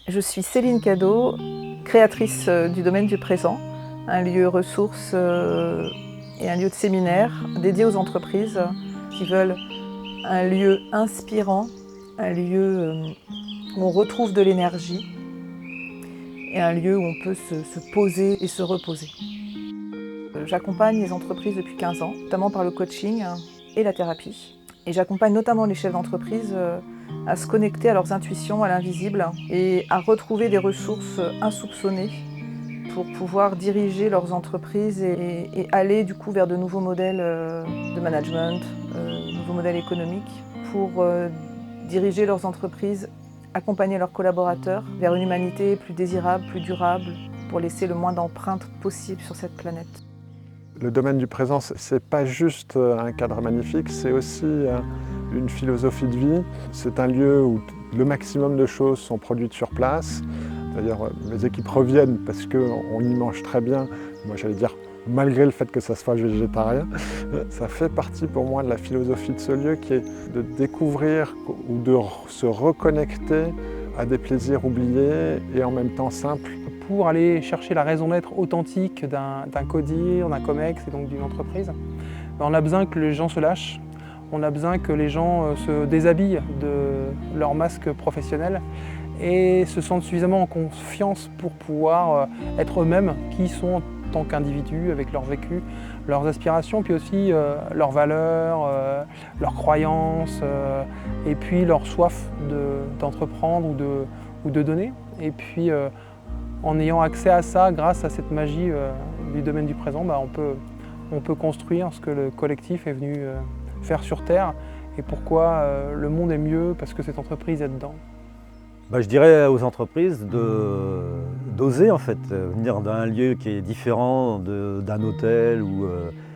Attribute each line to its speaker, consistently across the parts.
Speaker 1: Je suis Céline Cadeau, créatrice du domaine du présent, un lieu ressource et un lieu de séminaire dédié aux entreprises qui veulent un lieu inspirant, un lieu où on retrouve de l'énergie et un lieu où on peut se poser et se reposer. J'accompagne les entreprises depuis 15 ans, notamment par le coaching et la thérapie. Et j'accompagne notamment les chefs d'entreprise à se connecter à leurs intuitions, à l'invisible et à retrouver des ressources insoupçonnées pour pouvoir diriger leurs entreprises et aller du coup vers de nouveaux modèles de management, nouveaux modèles économiques pour diriger leurs entreprises, accompagner leurs collaborateurs vers une humanité plus désirable, plus durable, pour laisser le moins d'empreintes possible sur cette planète.
Speaker 2: Le domaine du présent, ce n'est pas juste un cadre magnifique, c'est aussi une philosophie de vie. C'est un lieu où le maximum de choses sont produites sur place. D'ailleurs, mes équipes reviennent parce qu'on y mange très bien. Moi, j'allais dire, malgré le fait que ça soit végétarien. Ça fait partie pour moi de la philosophie de ce lieu qui est de découvrir ou de se reconnecter à des plaisirs oubliés et en même temps simples.
Speaker 3: Pour aller chercher la raison d'être authentique d'un codir, d'un COMEX et donc d'une entreprise, on a besoin que les gens se lâchent, on a besoin que les gens se déshabillent de leur masque professionnel et se sentent suffisamment en confiance pour pouvoir être eux-mêmes, qui ils sont en tant qu'individus, avec leur vécu, leurs aspirations, puis aussi leurs valeurs, leurs croyances, et puis leur soif d'entreprendre ou de donner. Et puis, en ayant accès à ça, grâce à cette magie du domaine du présent, on peut construire ce que le collectif est venu faire sur Terre et pourquoi le monde est mieux parce que cette entreprise est dedans.
Speaker 4: Je dirais aux entreprises d'oser en fait, venir d'un lieu qui est différent d'un hôtel où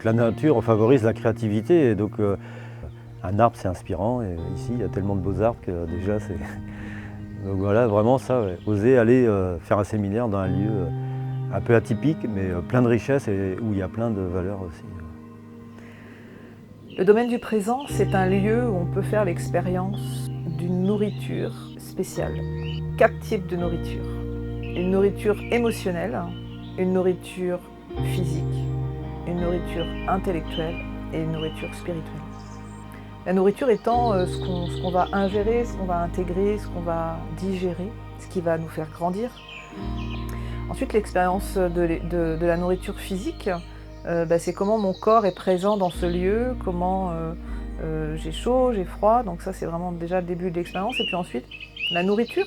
Speaker 4: la nature favorise la créativité. Et donc un arbre c'est inspirant et ici il y a tellement de beaux arbres que déjà c'est... Donc voilà, vraiment ça, ouais. Oser aller faire un séminaire dans un lieu un peu atypique, mais plein de richesses et où il y a plein de valeurs aussi.
Speaker 1: Le domaine du présent, c'est un lieu où on peut faire l'expérience d'une nourriture spéciale. 4 types de nourriture. Une nourriture émotionnelle, une nourriture physique, une nourriture intellectuelle et une nourriture spirituelle. La nourriture étant ce qu'on va ingérer, ce qu'on va intégrer, ce qu'on va digérer, ce qui va nous faire grandir. Ensuite, l'expérience de la nourriture physique, c'est comment mon corps est présent dans ce lieu, comment j'ai chaud, j'ai froid, donc ça c'est vraiment déjà le début de l'expérience. Et puis ensuite, la nourriture,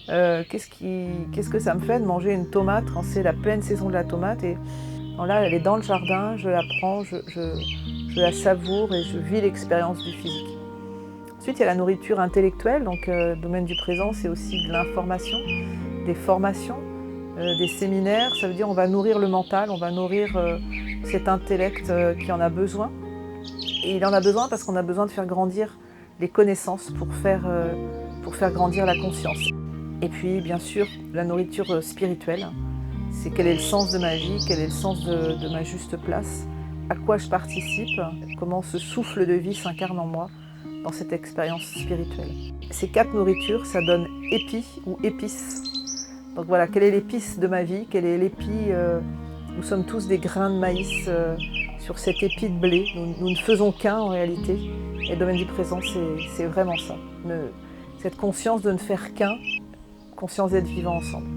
Speaker 1: qu'est-ce que ça me fait de manger une tomate quand c'est la pleine saison de la tomate et là elle est dans le jardin, je la prends, je la savoure et je vis l'expérience du physique. Ensuite, il y a la nourriture intellectuelle, donc le domaine du présent, c'est aussi de l'information, des formations, des séminaires. Ça veut dire on va nourrir le mental, on va nourrir cet intellect qui en a besoin. Et il en a besoin parce qu'on a besoin de faire grandir les connaissances pour faire grandir la conscience. Et puis, bien sûr, la nourriture spirituelle, c'est quel est le sens de ma vie, quel est le sens de ma juste place. À quoi je participe, comment ce souffle de vie s'incarne en moi dans cette expérience spirituelle. Ces 4 nourritures, ça donne épi ou épice. Donc voilà, quelle est l'épice de ma vie, quel est l'épi, nous sommes tous des grains de maïs sur cet épi de blé. Nous ne faisons qu'un en réalité. Et le domaine du présent, c'est vraiment ça. Cette conscience de ne faire qu'un, conscience d'être vivant ensemble.